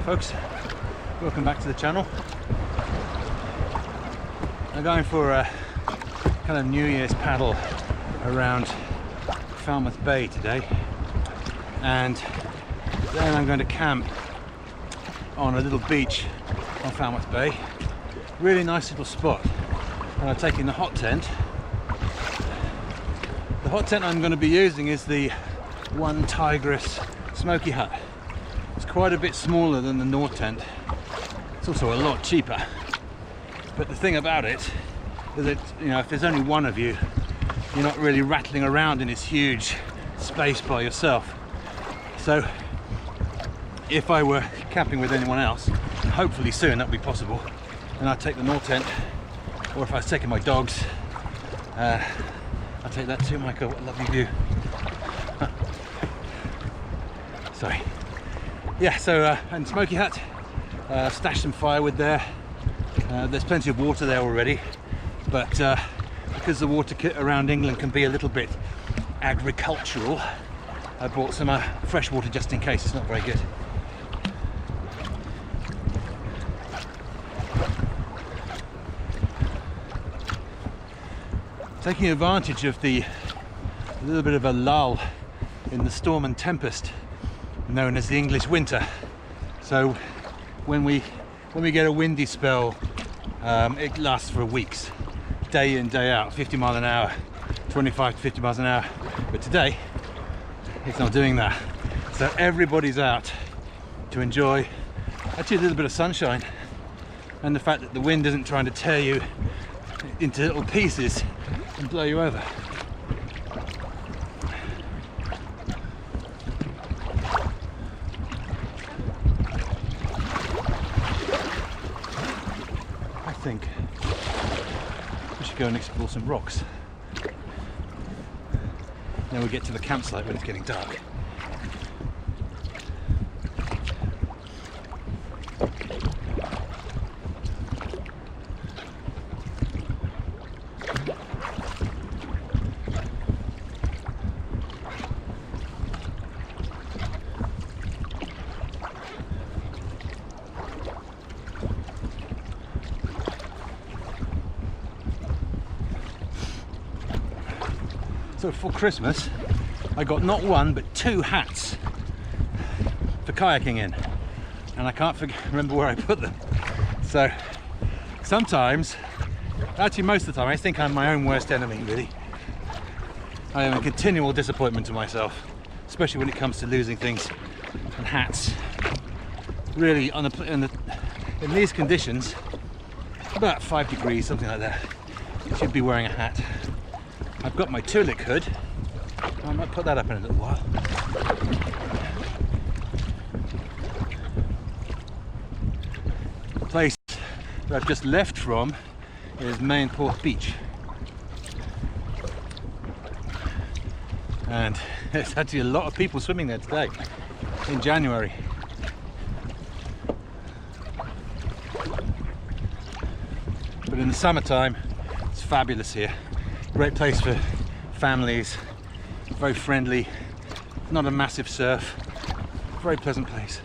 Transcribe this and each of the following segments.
folks, welcome back to the channel. I'm going for a kind of New Year's paddle around Falmouth Bay today, and then I'm going to camp on a little beach on Falmouth Bay. Really nice little spot, and I'm taking the hot tent. The hot tent I'm going to be using is the One Tigress Smoky Hut. It's quite a bit smaller than the North tent. It's also a lot cheaper. But the thing about it is that, you know, if there's only one of you, you're not really rattling around in this huge space by yourself. So if I were camping with anyone else, and hopefully soon that'll be possible, then I'd take the North tent, or if I was taking my dogs, I'd take that too. Michael, what a lovely view. Sorry. Yeah, so and Smoky Hut, stashed some firewood there. There's plenty of water there already, but because the water around England can be a little bit agricultural, I bought some fresh water just in case. It's not very good. Taking advantage of the little bit of a lull in the storm and tempest known as the English winter. So when we get a windy spell, it lasts for weeks, day in, day out, 50 miles an hour, 25 to 50 miles an hour. But today, it's not doing that. So everybody's out to enjoy actually a little bit of sunshine, and the fact that the wind isn't trying to tear you into little pieces and blow you over. I think we should go and explore some rocks. Then we get to the campsite when it's getting dark. So for Christmas, I got not one but 2 hats for kayaking in, and I can't remember where I put them. So sometimes, actually most of the time, I think I'm my own worst enemy, really. I am a continual disappointment to myself, especially when it comes to losing things and hats. Really, in these conditions, about 5 degrees, something like that, you should be wearing a hat. I've got my tulip hood. I might put that up in a little while. The place that I've just left from is Mainport Beach. And there's actually a lot of people swimming there today, in January. But in the summertime, it's fabulous here. Great place for families, very friendly, not a massive surf, very pleasant place.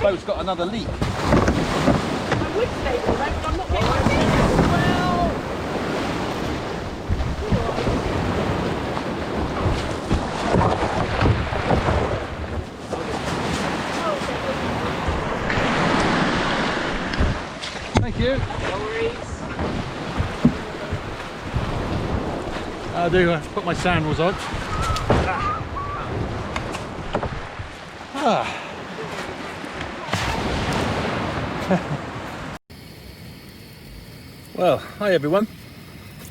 boat's got another leak. I would stay with them, but I'm not getting my well. Thank you. No worries. I'll do. Put my sandals on. Ah. Well, hi everyone.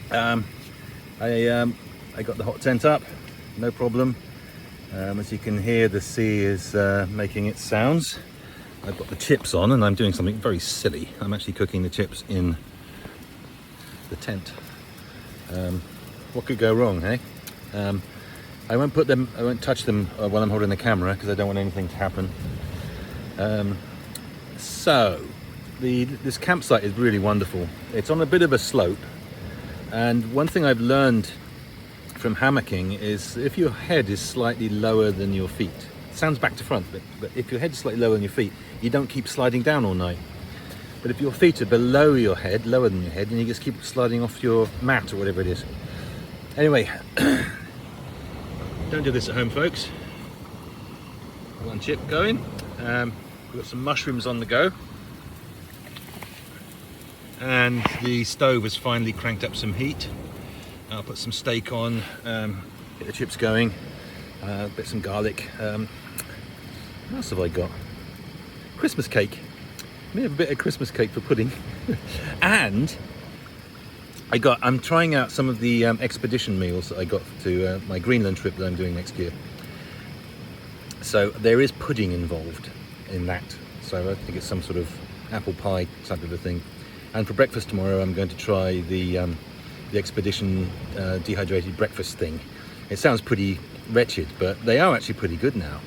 I got the hot tent up, no problem. As you can hear, the sea is making its sounds. I've got the chips on, and I'm doing something very silly. I'm actually cooking the chips in the tent. What could go wrong, hey? I won't touch them while I'm holding the camera because I don't want anything to happen. This campsite is really wonderful. It's on a bit of a slope, and one thing I've learned from hammocking is if your head is slightly lower than your feet, it sounds back to front, but if your head is slightly lower than your feet, you don't keep sliding down all night. But if your feet are below your head, lower than your head, then you just keep sliding off your mat or whatever it is. Anyway, don't do this at home, folks. One chip going. We've got some mushrooms on the go. And the stove has finally cranked up some heat. I'll put some steak on, get the chips going, bit some garlic. What else have I got? Christmas cake. May have a bit of Christmas cake for pudding. And I'm trying out some of the expedition meals that I got to my Greenland trip that I'm doing next year. So there is pudding involved in that. So I think it's some sort of apple pie type of a thing. And for breakfast tomorrow, I'm going to try the expedition dehydrated breakfast thing. It sounds pretty wretched, but they are actually pretty good now.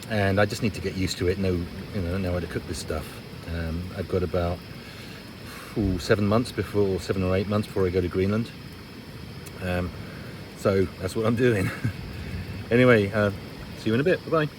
And I just need to get used to it. Know how to cook this stuff. I've got about 7 or 8 months before I go to Greenland. So that's what I'm doing. Anyway, see you in a bit. Bye bye.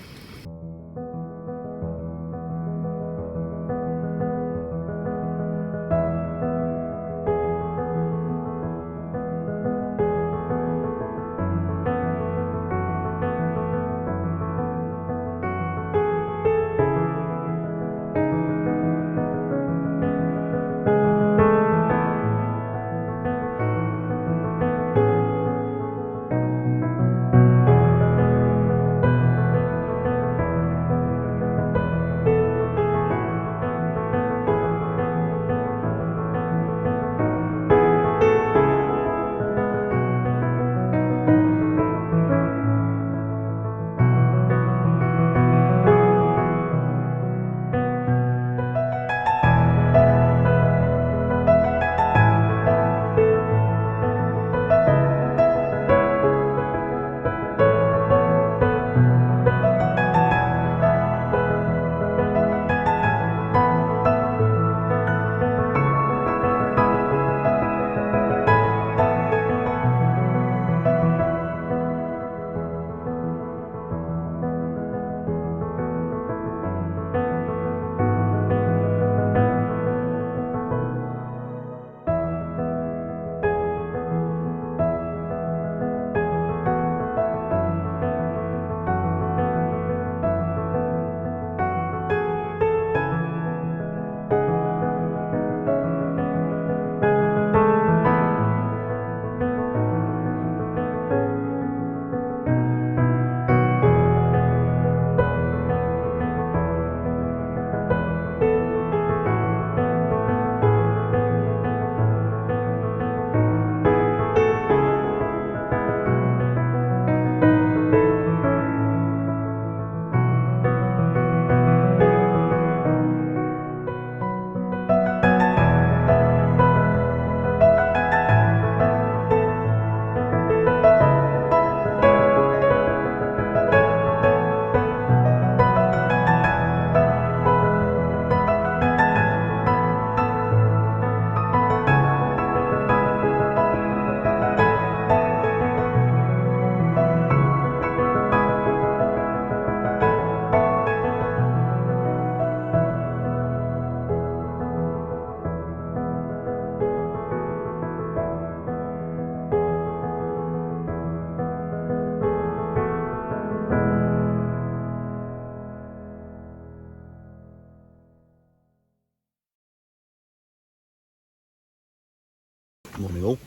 Morning all.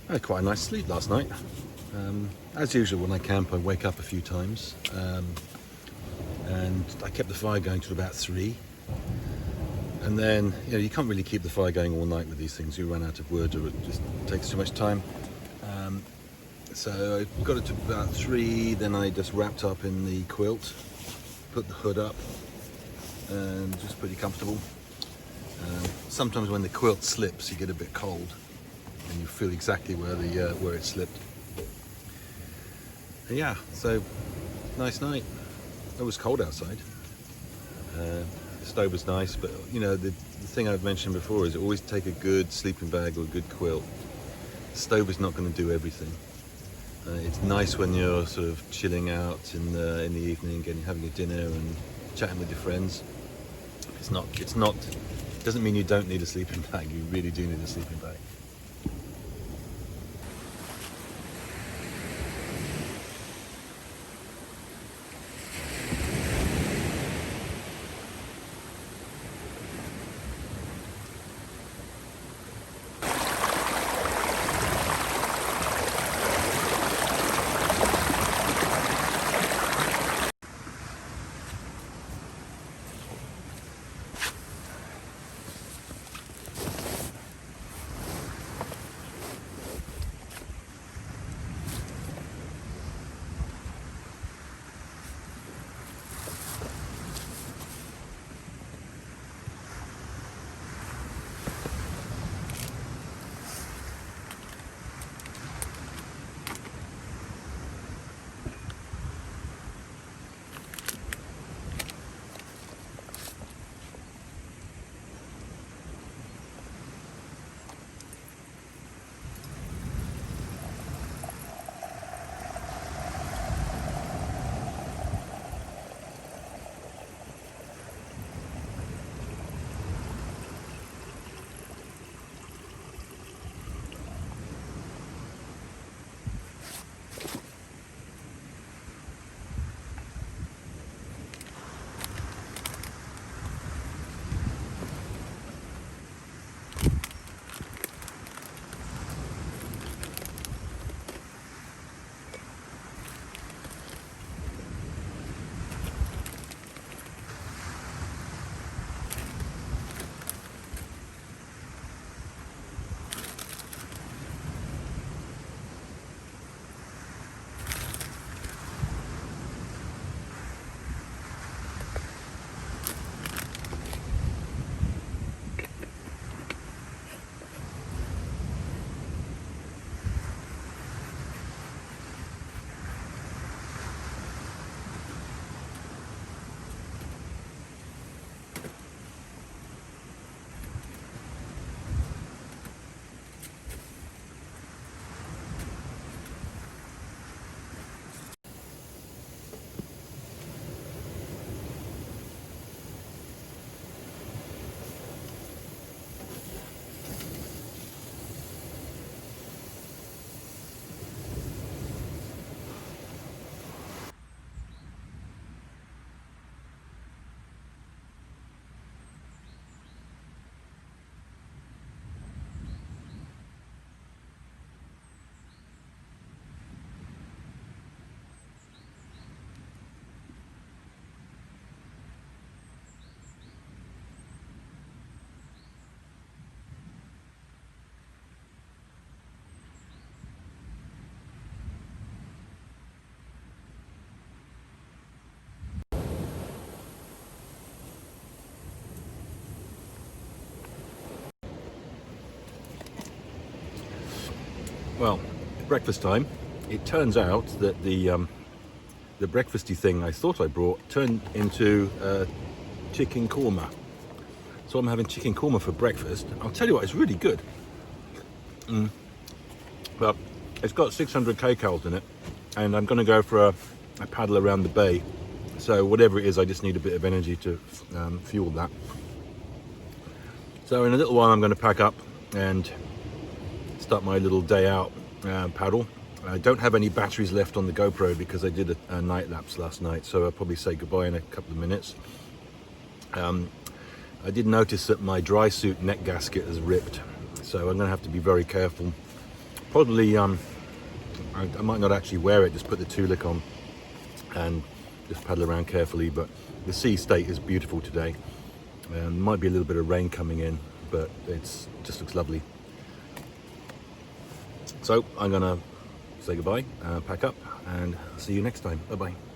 I had quite a nice sleep last night. As usual when I camp I wake up a few times, and I kept the fire going till about 3, and then you can't really keep the fire going all night with these things. You run out of wood or it just takes too much time. So I got it to about 3, then I just wrapped up in the quilt, put the hood up and just pretty comfortable. Sometimes when the quilt slips you get a bit cold and you feel exactly where it slipped. And yeah, so nice night. It was cold outside. The stove was nice, but the thing I've mentioned before is always take a good sleeping bag or a good quilt. The stove is not going to do everything. It's nice when you're sort of chilling out in the evening and having a dinner and chatting with your friends. It doesn't mean you don't need a sleeping bag. You really do need a sleeping bag. Well, breakfast time. It turns out that the breakfasty thing I thought I brought turned into chicken korma. So I'm having chicken korma for breakfast. I'll tell you what, it's really good. But it's got 600 kcals in it, and I'm going to go for a paddle around the bay. So whatever it is, I just need a bit of energy to fuel that. So in a little while I'm going to pack up and start my little day out paddle. I don't have any batteries left on the GoPro because I did a night lapse last night, so I'll probably say goodbye in a couple of minutes. I did notice that my dry suit neck gasket has ripped, so I'm gonna have to be very careful. Probably I might not actually wear it, just put the tulik on and just paddle around carefully. But the sea state is beautiful today. Might be a little bit of rain coming in, but it's just looks lovely. So I'm gonna say goodbye, pack up, and see you next time. Bye bye.